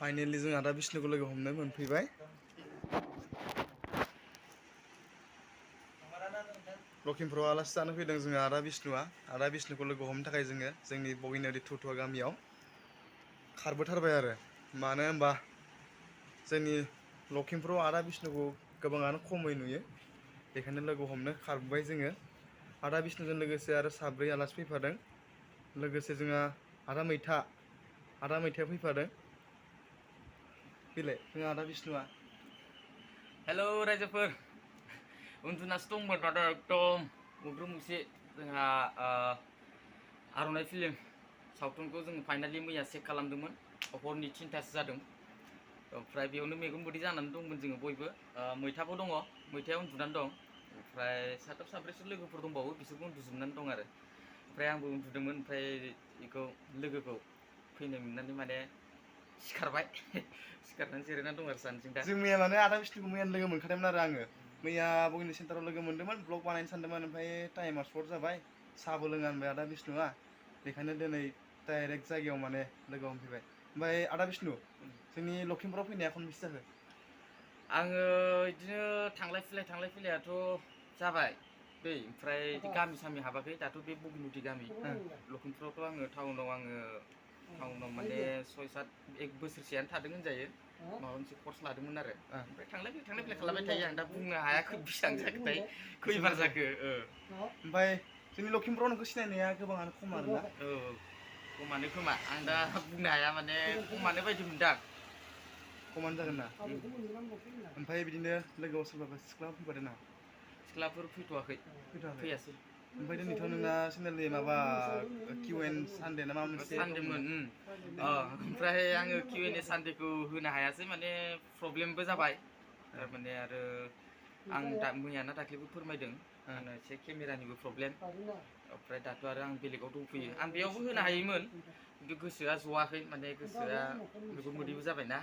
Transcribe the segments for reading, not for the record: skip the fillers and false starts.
Finally जों आदा बिष्णुखौ लोगो हमनो मोनफैबाय। लखिमपुराव आलासि जानो फैदों जोङो आदा बिष्णुखौ लोगो हमनो थाखाय जोङो जोंनि बगिनारि थुथुवा गामियाव खारबोथारबाय आरो मानो होनबा जोंनि लखिमपुराव आदा बिष्णुखौ गोबाङानो खमै नुयो बेखायनो लोगो हमनो खारबोबाय जोङो। आदा बिष्णुजों लोगोसे आरो साब्रै आलासि फैफादों लोगोसे जोंहा आदा मैथाया फैफादों। फैलाय जोंहा आदा बिष्णुआ। हेलौ रायजोफोर उन्दुनासो दंमोन माथो एकदम मुग्रुम मुगसे जोंहा आर'नाइ फिल्म सावथुनखौ जों फाइनालि मैया चेक खालामदोंमोन हरनि 3टासो जादों ओमफ्राय बेयावनो मेगन मोदै जानानै दंमोन जोङो बयबो। मैथाबो दङ, मैथाया उन्दुनानै दं, ओमफ्राय साथाम साब्रैसो लोगोफोर दंबावो बिसोरबो उन्दुजोबनानै दं आरो ओमफ्राय आंबो उन्दुदोंमोन ओमफ्राय बेखौ लोगोखौ फैनाय नुनानै माने सिखारबाय सिखारनानै जिरायनानै दं आरो सानैजों दा। जों मैया माने आदा बिष्णुखौ मैयानो लोगो मोनखादोंमोन आरो आङो मैया बगिनि सेन्टाराव लोगो मोन्दोंमोन ब्लग बानायनो सानदोंमोन ओमफ्राय टाइमा सर्ट जाबाय साहाबो लोङा होनबाय आदा बिष्णुआ बेखायनो दिनै डाइरेक्ट जायगायाव माने लोगो हमफैबाय। ओमफ्राय आदा बिष्णु जोंनि लखिमपुराव फैनाया खनबेसे जाखो? आङो बिदिनो थांलाय फैलायाथ' जाबाय दै ओमफ्राय गामि सामि हाबाखै दाथ' बे बगिनुदि गामि लखिमपुरावथ' आङो टाउनाव माने 6-7 बोसोरसेयानो थादों होनजायो। माबा मोनसे कर्स लादोंमोन आरो ओमफ्राय थांलाय फैलाय खालामबाय थायो आं दा बुंनो हायाखै बेसेबां जाखोथाय खैबार जाखो। ओमफ्राय जोंनि लखिमपुराव नोंखौ सिनायनाया गोबाङानो खम आरोना। औ खमानो खोमा आं दा बुंनो हाया माने खमानो बायदि मोनदां। खमानो जागोन ना। ओमफ्राय बिदिनो लोगोआव सोरबाफोर सिख्ला फैफादों नामा? सिख्लाफोर फैथ'वाखै फैयासै। ओमफ्राय दिनैथ' नोंना चेनेलनि माबा Q&A सानडे ना माबा मोनसे सानडेमोन ओमफ्राय आङो Q&A सानडेखौ होनो हायासै माने प्रब्लेमबो जाबाय थारमाने आरो आं मैयाना दाख्लैबो फोरमायदों आंना एसे केमेरानिबो प्रब्लेम ओमफ्राय दाथ' आरो आं बेलेगाव दंफैयो। आं बेयावबो होनो हायोमोन खिन्थु गोसोआ जवाखै माने गोसोआ मेगन मोदैबो जाबायना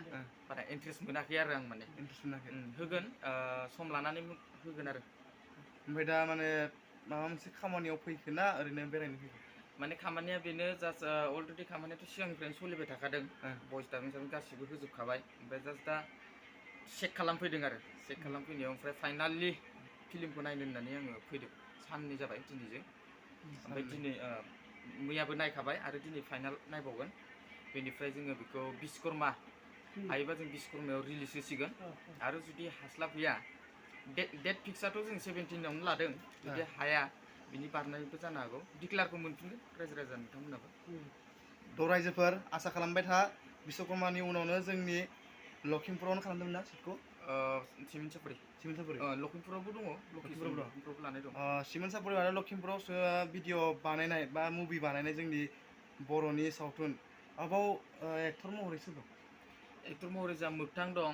बारा इन्ट्रेस्ट मोनाखै आरो आं माने होगोन सम लानानै होगोन आरो। ओमफ्राय दा माने माबा मोनसे खामानियाव फैखो ना ओरैनो बेरायनो फैखो? माने खामानिया बेनो जास्ट अलरेडि खामानियाथ' सिगांनिफ्रायनो सोलिबाय थाखादों भइस डाबिं गासिबो होजोबखाबाय ओमफ्राय जास्ट दा चेक खालामफैदों आरो चेक खालामफैनायाव ओमफ्राय फाइनालि फिल्मखौ नायनो होननानै आङो फैदों। साननै जाबाय दिनैजों ओमफ्राय दिनै मैयाबो नायखाबाय आरो दिनै फाइनाल नायबावगोन बेनिफ्राय जोङो बेखौ बिश्वकर्मा हायोबा जों बिश्वकर्मायाव रिलिज होसिगोन आरो जुदि हास्लाबहैया डेट फिक्सआथ' जों 17आवनो लादों जुदि हाया बिनि बारनायबो जानो हागौ डिक्लारखौ मोनफिनगोन रायजो नोंथांमोनाबो। थ' रायजोफोर आसा खालामबाय था बिश्वकर्मानि उनावनो जोंनि लखिमपुरावनो खालामदोंमोन ना सिटखौ? सिमेन्ट सापरि लखिमपुरावबो दङ लखिमपुरावबो लानाय दं। सिमेन्ट सापरि आरो लखिमपुरावसो भिडिअ बानायनाय बा मुभि बानायनाय जोंनि बर'नि सावथुन बाव एक्टर महरै सोर दं? एक्टर महरै जोंहा मोगथां दं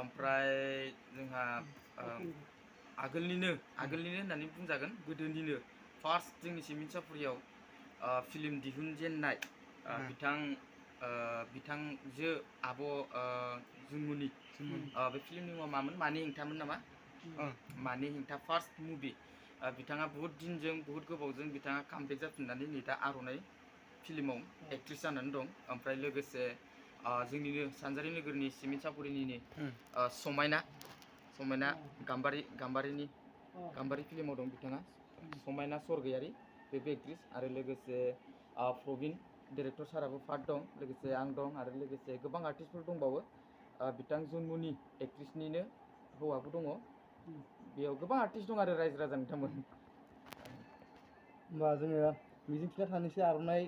ओमफ्राय जोंहा आगोलनिनो होननानै बुंजागोन गोदोनिनो फार्स्ट जोंनि सिमेन्ट सापरियाव फिल्म दिहुनजेननाय बिथांजो आब' जुमुनि बे फिल्मनि मुङा मामोन मानि हेंथामोन नामा? मानि हेंथा फार्स्ट मुभि बिथाङा बुहुत दिनजों बुहुत गोबावजों बिथाङा कामबेक जाफिननानै नै दा आर'नाइ फिल्माव एक्ट्रेस जानानै दं। ओमफ्राय लोगोसे जोंनिनो सानजारि नोगोरनि सिमेन्ट सापरिनिनो समायना गाम्बारि फिल्माव दं बिथाङा समायना सरगयारि बेबो एक्ट्रेस आरो लोगोसे प्रबिन डिरेक्टर साराबो पार्ट दं लोगोसे आं दं आरो लोगोसे गोबां आर्टिस्टफोर दंबावो बिथां जुनमुनि एक्ट्रेसनिनो हौवाबो दङ बेयाव गोबां आर्टिस्ट दं आरो रायजो राजा नोंथांमोन। होमबा जोङो मिजिंथिना थानोसै आर'नाइ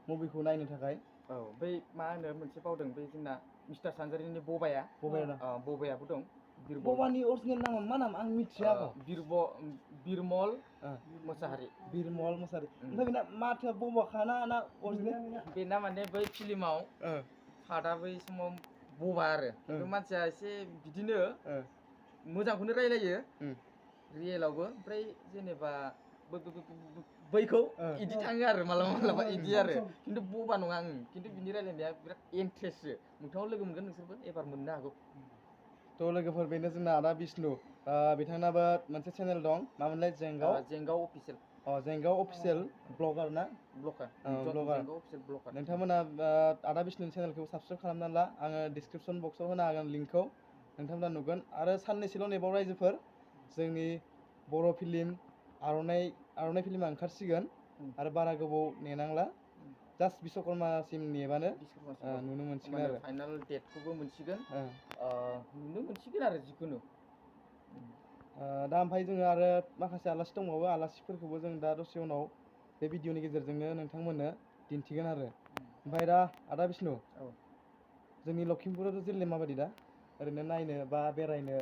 मुभिखौ नायनो थाखाय। औ बै मा होनो मोनसे बावदों बै जोंना मिस्टार सानजारिनि बबायाबो दं। बबानि अरिजिनेल नामा मा नाम आं मिथिया। बिरमल मोसाहारि। ओमफ्राय बेना माथोआ बबाखाना ना अरिजिनेल? बेना माने बै फिल्माव फार्टआ बै समाव बबा आरो खिन्थु मानसिया एसे बिदिनो मोजांखौनो रायलायो रियेलावबो ओमफ्राय जेनेबा बैखौ इदि थाङो आरो मालाबा इदि आरो खिन्थु बबा नङा खिन्थु बिनि रायलायनाया बिराद इन्ट्रेस्टसो मोगथाङाव लोगो मोनगोन नोंसोरबो एबार मोननो हागौ। थ' लोगोफोर बेनो जोंना आदा बिष्णु बिथांनाबो मोनसे चेनेल दं मामोनलाय जेंगाव अफिसियेल जेंगाव अफिसियेल ब्लगार ना ब्लकार ब्लगार जेंगाव अफिसियेल ब्लकार नोंथांमोना आदा बिष्णुनि चेनेलखौ साबसक्राइब खालामना ला आङो डिसक्रिपसन बक्सआव होनो हागोन लिंकखौ नोंथांमोना नुगोन आरो साननैसोल' नेबाव रायजोफोर जोंनि बर' फिल्म आर'नाइ फिल्मा ओंखारसिगोन आरो बारा गोबाव नेनांला जास्ट बिश्वकर्मासिम नेबानो नुनो मोनसिगोन आरो फाइनाल डेटखौबो मोनसिगोन नुनो मोनसिगोन आरो जिखुनु दा ओमफ्राय जोङो आरो माखासे आलासि दंबावो आलासिफोरखौबो जों दा दसे उनाव बे भिडिअनि गेजेरजोंनो नोंथांमोननो दिन्थिगोन आरो ओमफ्राय दा आदा बिष्णु जोंनि लखिमपुर जिल्लाया माबायदि दा ओरैनो नायनो बा बेरायनो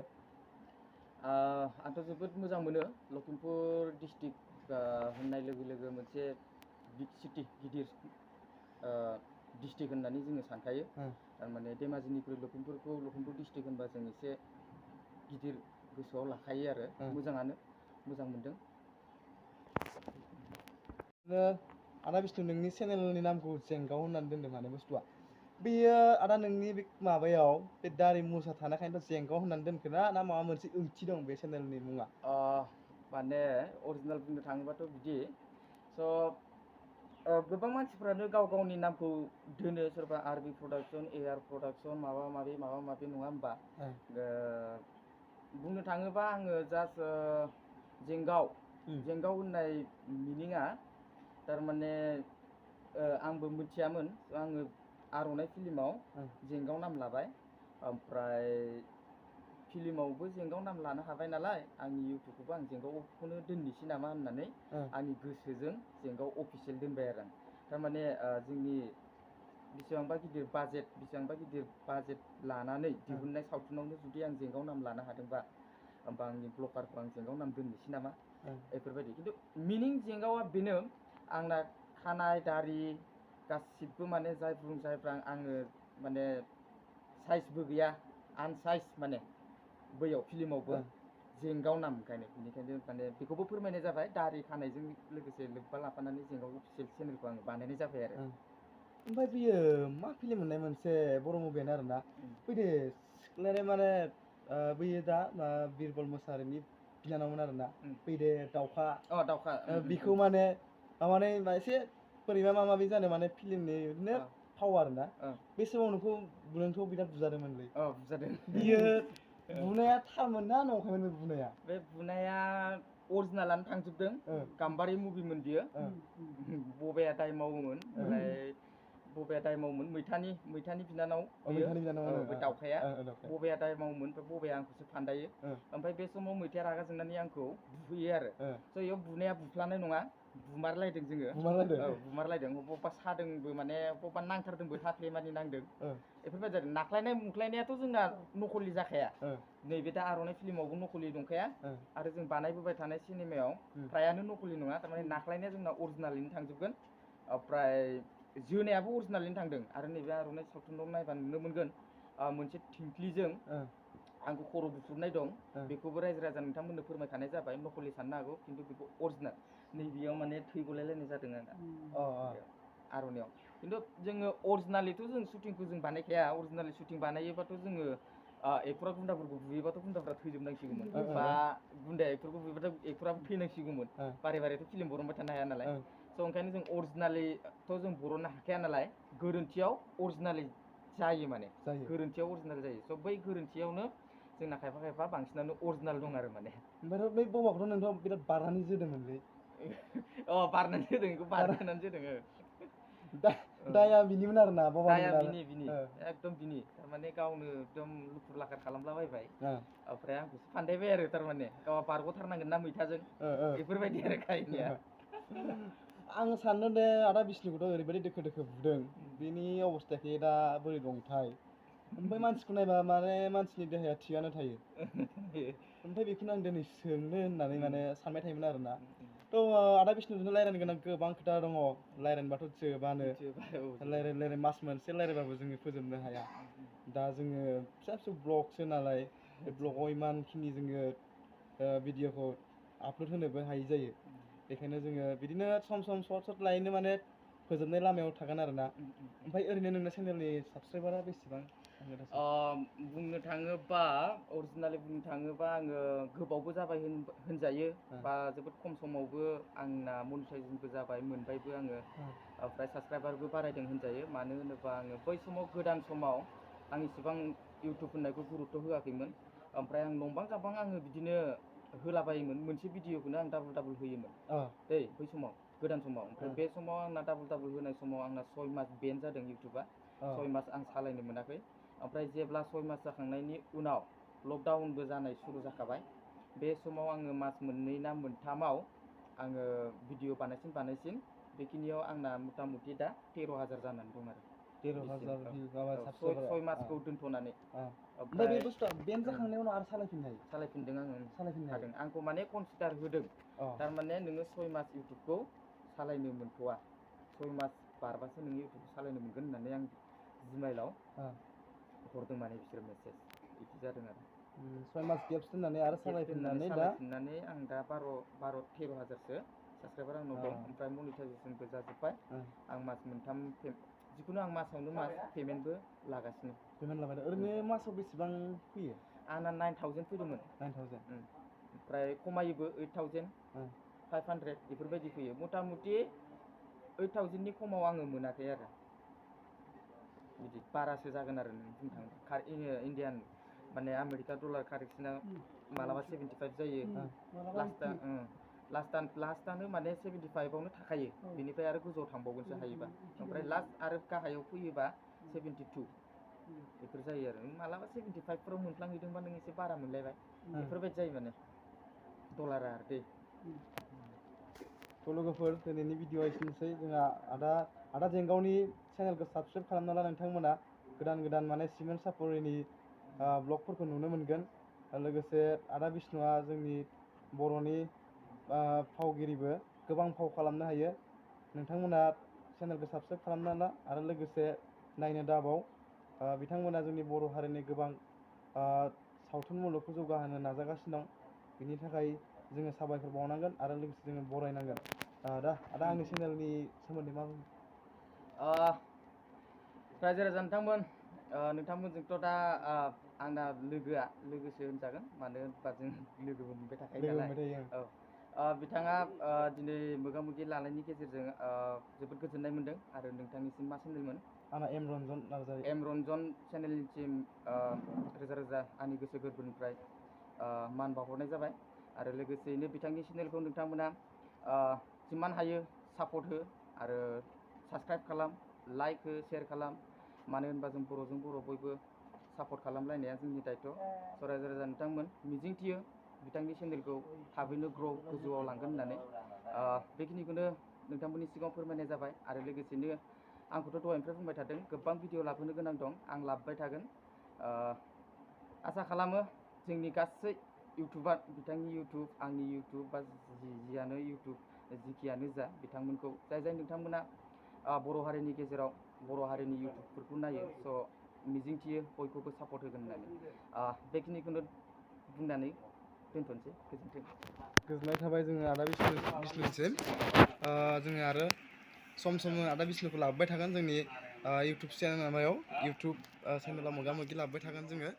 आंथ' जोबोद मोजां मोनो लखिमपुर डिस्ट्रिक्ट होननाय लोगो लोगो मोनसे बिग सिटि गिदिर डिस्ट्रिक्ट होननानै जोङो सानखायो थारमाने धेमाजिनिख्रुइ लखिमपुर डिस्ट्रिक्ट होनबा जों एसे गिदिर गोसोआव लाखायो आरो मोजाङानो मोजां मोनदों आदा बिष्णु नोंनि चेनेलनि नामखौ जेंगाव होननानै दोनदों माने बुस्थुआ बेयो आदा नोंनि बे माबायाव बे दारि मुसा थानायखायनोथ' जेंगाव होननानै दोनखो ना माबा मोनसे ओंथि दं बे चेनेलनि मुङा माने अरिजिनेल बुंनो थाङोबाथ' बिदि स' गोबां मानसिफ्रानो गाव गावनि नामखौ दोनो सोरबा आरबि प्रडाक्सन एआर प्रडाक्सन माबा माबि नङा होमबा बुंनो थाङोबा आङो जास्ट जेंगाव होननाय मिनिङा थारमाने आंबो मिथियामोन आङो आर'नाइ फिल्माव जेंगाव नाम लाबाय ओमफ्राय फिल्मावबो जेंगाव नाम लानो हाबाय नालाय आंनि इउटुबखौबो आं जेंगावखौनो दोननोसै नामा होननानै आंनि गोसोजों जेंगाव अफिसियेल दोनबाय आरो आं थारमाने जोंनि बेसेबांबा गिदिर बाजेट लानानै दिहुननाय सावथुनावनो जुदि आं जेंगाव नाम लानो हादोंबा होमबा आंनि ब्लगारखौ आं जेंगाव नाम दोननोसै नामा बेफोरबायदि खिन्थु मिनिं जेंगावा बेनो आंना खानाय दारि गासिबो माने जायफ्रा आङो माने साइजबो गैया आनसाइज माने बैयाव फिल्मावबो जेंगाव नाम बेनिखायनो माने बेखौबो फोरमायनाय जाबाय दारि खानायजों लोगोसे लोब्बा लाफानानै जेंगाव अफिसियेल चेनेलखौ आं बानायनाय जाबाय आरो ओमफ्राय बियो मा फिल्म मोननाय मोनसे बर' मुभियानो आरोना फैदो सिख्लाया माने बैयो दा बिरबल मोसाहारिनि बिनानावमोन आरोना फैदो दाउखा बेखौ माने माने एसे बोरैबा माबि जानो माने फिल्मनि बिदिनो फाव आरोना बे समाव नोंखौ बिराद बुजादोंमोनलै बुजादों बियो बुनाया थारमोन ना नंखायमोन बे बुनाया अरिजिनालानो थांजोबदों गाम्बारि मुभिमोन बियो बबाया दाय मावोमोन बबाया दाय मावोमोन मैथानि बिनानाव बे दाउखाया बबाया दाय मावोमोन बबाया आंखौसो फान्दायो ओमफ्राय बे समाव मैथाया रागा जोंनानै आंखौ बुफैयो आरो स' बेयाव बुनाया बुफ्लानाय नङा बुमारलायदों जोङो बुमारलायदों बबेबा सादोंबो माने बबेबा नांथारदोंबो हाफ्लेमानि नांदों बेफोरबायदि जादों नाख्लायनाय मुख्लायनायाथ' जोंना नखलि जाखाया नैबे दा आर'नाइ फिल्मावबो नखलि दंखाया आरो जों बानायबोबाय थानाय सिनेमायाव फ्रायानो नखलि नङा थारमाने नाख्लायनाया जोंना अरिजिनालैनो थांजोबगोन ओमफ्राय जोनायाबो अरिजिनालैनो थांदों आरो नैबे आर'नाइ सावथुनाव नायबा नुनो मोनगोन मोनसे थिंख्लिजों आंखौ खर' बुख्रुबनाय दं बेखौबो रायजो राजा नोंथांमोननो फोरमायखानाय जाबाय नखलि साननो हागौ खिन्थु बेखौ अरिजिनेल नैबेयाव माने थै गलायलायनाय जादों आंना आर'नाइयाव खिन्थु जोङो अरिजिनालिथ' जों शुटिंखौ जों बानायखाया अरिजिनालि शुटिं बानायोबाथ' जोङो एक्टरा गुन्दाफोरखौ बुयोबाथ' गुन्दाफोरा थैजोबनांसिगौमोन बा गुन्दाया एक्टरखौ बुयोबाथ' एक्टराबो थैनांसिगौमोन बारे बारेथ' फिल्म बरनबाय थानो हाया नालाय स' ओंखायनो जों अरिजिनालिथ' जों बरननो हाखाया नालाय गोरोन्थियाव अरिजिनालि जायो माने गोरोन्थियाव अरिजिनाल जायो स' बै गोरोन्थियावनो जोंना खायफा बांसिनानो अरिजिनाल दं आरो माने ओमफ्राय बै बमाखौथ' नोंथ' बिराद बारनानै जोदोंमोनलै बारनानै जोदों बेखौ बारनानै जोदों दाया बिनिमोन आरोना दाया बिनि एकदम बिनि थारमाने गावनो एकदम लुखुर लाखार खालामलाबायबाय ओमफ्राय आंखौसो फान्दायबाय आरो थारमाने गावहा बारग'थारनांगोन ना मैथाजों बेफोरबायदि आरो काहिनिया आं सानदों दे आदा बिष्णुखौथ' ओरैबायदि दोखो बुदों बिनि अबस्थायाखि दा बोरै दंथाय ओमफ्राय मानसिखौ नायबा माने मानसिनि देहाया थिगानो थायो ओमफ्राय बेखौनो आं दिनै सोंनो होननानै माने सानबाय थायोमोन आरोना थ' आदा बिष्णुजोंनो रायलायनो गोनां गोबां खोथा दङ रायलायनोबाथ' जोबानो रायलाय मास मोनसे रायलायबाबो जोङो फोजोबनो हाया दा जोङो फिसा ब्लगसो नालाय बे ब्लगाव इमानखिनि जोङो भिडिअखौ आपल'ड होनोबो हायि जायो बेखायनो जोङो बिदिनो सम सर्ट लायैनो माने फोजोबनाय लामायाव थागोन आरोना ओमफ्राय ओरैनो नोंना चेनेलनि साबसक्राइबारा बेसेबां बुंनो थाङोबा अरिजिनालि बुंनो थाङोबा आङो गोबावबो जाबाय होनजायो बा जोबोद खम समावबो आंना मनिटाइजेसनबो जाबाय मोनबायबो आङो ओमफ्राय साबसक्राइबारबो बारायदों होनजायो मानो होनोबा आङो बै समाव गोदान समाव आं इसिबां इउटुब होननायखौ गुरुत्व होआखैमोन ओमफ्राय आं नंबां जाबां आङो बिदिनो होलाबायोमोन मोनसे भिडिअखौनो आं डाबल होयोमोन दै बै समाव गोदान समाव ओमफ्राय बे समाव आंना डाबल होनाय समाव आंना 6 मास बेन जादों इउटुबा 6 मास आं सालायनो मोनाखै ओमफ्राय जेब्ला 6 मास जाखांनायनि उनाव लकडाउनबो जानाय सुरु जाखाबाय बे समाव आङो मास मोननै ना मोनथामाव आङो भिडिअ बानायसिन बेखिनियाव आंना मथा मथि दा 13,000 जानानै दं आरो 13,000 6 मासखौ दोनथ'नानै ओमफ्राय बे बुस्थुआ बेन जाखांनायनि उनाव आरो सालायफिनदों आङो हादों आंखौ माने कनसिडार होदों थारमाने नोङो 6 मास इउटुबखौ सालायनो मोनथ'वा 6 मास बारबासो नोङो इउटुबखौ सालायनो मोनगोन होननानै आं जिमेइलाव हरदों माने बिसोर मेसेज बिदि जादों आरो 6 मास गेप्स दोननानै आरो सालायफिननानै आं दा 13,000सो साबसक्राइबार आंनाव दं ओमफ्राय मनिटाइजेसनबो जाजोब्बाय आं मास मोनथाम जिखुनु आं मासावनो मास पेमेन्टबो लागासिनो ओरैनो मासाव बेसेबां फैयो आंना 9,000 फैदोंमोन 9,000 ओमफ्राय खमायोबो 8,500 बेफोरबायदि फैयो मथा मथि 8,000नि खमाव आङो मोनाखै आरो बिदि बारासो जागोन आरो नों बुंनो थाङोब्ला इन्डियान माने आमेरिका डलार कारेन्सिना मालाबा 75 जायो लास्टानो माने 75आवनो थाखायो बेनिफ्राय आरो गोजौआव थांबावगोनसो हायोबा ओमफ्राय लास्ट आरो गाहायाव फैयोबा 72 बेफोर जायो आरो मालाबा 75 फोराव मोनफ्लांहैदोंबा नों एसे बारा मोनलायबाय बेफोरबायदि जायो माने डलारा आरो दै लोगोफोर दिनैनि भिडिअ एसेनोसै जोंहा आदा जेंगावनि चेनेलखौ साबसक्राइब खालामना ला नोंथांमोना गोदान माने सिमेन्ट सापरिनि ब्लगफोरखौ नुनो मोनगोन लोगोसे आदा बिष्णुआ जोंनि बर'नि फावगिरिबो गोबां फाव खालामनो हायो नोंथांमोना चेनेलखौ साबसक्राइब खालामना ला आरो लोगोसे नायनो दाबाव बिथांमोना जोंनि बर' हारिनि गोबां सावथुन मुलुगखौ जौगाहोनो नाजागासिनो दं बिनि थाखाय जोङो साबायखर बावनांगोन आरो लोगोसे जोङो बरायनांगोन आदा आंनि चेनेलनि सोमोन्दै मा बुङो रायजो राजा नोंथांमोनजोंथ' दा आंना लोगोसो होनजागोन मानो होनबा जों लोगोबो मोनबाय थाखायो नालाय बिथाङा दिनै मोगा मोगि लानायनि गेजेरजों जोबोद गोजोननाय मोनदों आरो नोंथांनिसिम मा चेनेलमोन आंना ronjon नार्जारी ronjon चेनेलनिसिम रोजा आंनि गोसो गोरबोनिफ्राय मान बावहरनाय जाबाय आरो लोगोसेयैनो बिथांनि चेनेलखौ नोंथांमोना जिमान हायो सापर्ट हो आरो साबसक्राइब खालाम लाइक हो शेयार खालाम मानो होनबा जों बर'जों बर' बयबो सापर्ट खालामलायनाया जोंनि दायथ' रायजो राजा नोंथांमोन मिजिंथियो बिथांनि चेनेलखौ थाबैनो गोजौआव लांगोन होननानै बेखिनिखौनो नोंथांमोननि सिगाङाव फोरमायनाय जाबाय आरो लोगोसेनो आंखौथ' दहायनिफ्राय बुंबाय थादों गोबां भिडिअ लाबोनो गोनां दं आं लाबोबाय थागोन आसा खालामो जोंनि गासै इउटुबार बिथांनि इउटुब आंनि इउटुब बा जियानो इउटुब जिखियानो जा बिथांमोनखौ जाय नोंथांमोना बर' हारिनि गेजेराव बर' हारिनि इउटुबफोरखौ नायो स' मिजिंथियो बयखौबो सापर्ट होगोन होननानै बेखिनिखौनो बुंनानै दोनथ'नोसै गोजोननाय थाबाय जोङो आदा बिष्णुनिसिम जोङो आरो सम आदा बिष्णुखौ लाबोबाय थागोन जोंनि इउटुब चेनेलाव मोगा मोगि लाबोबाय थागोन जोङो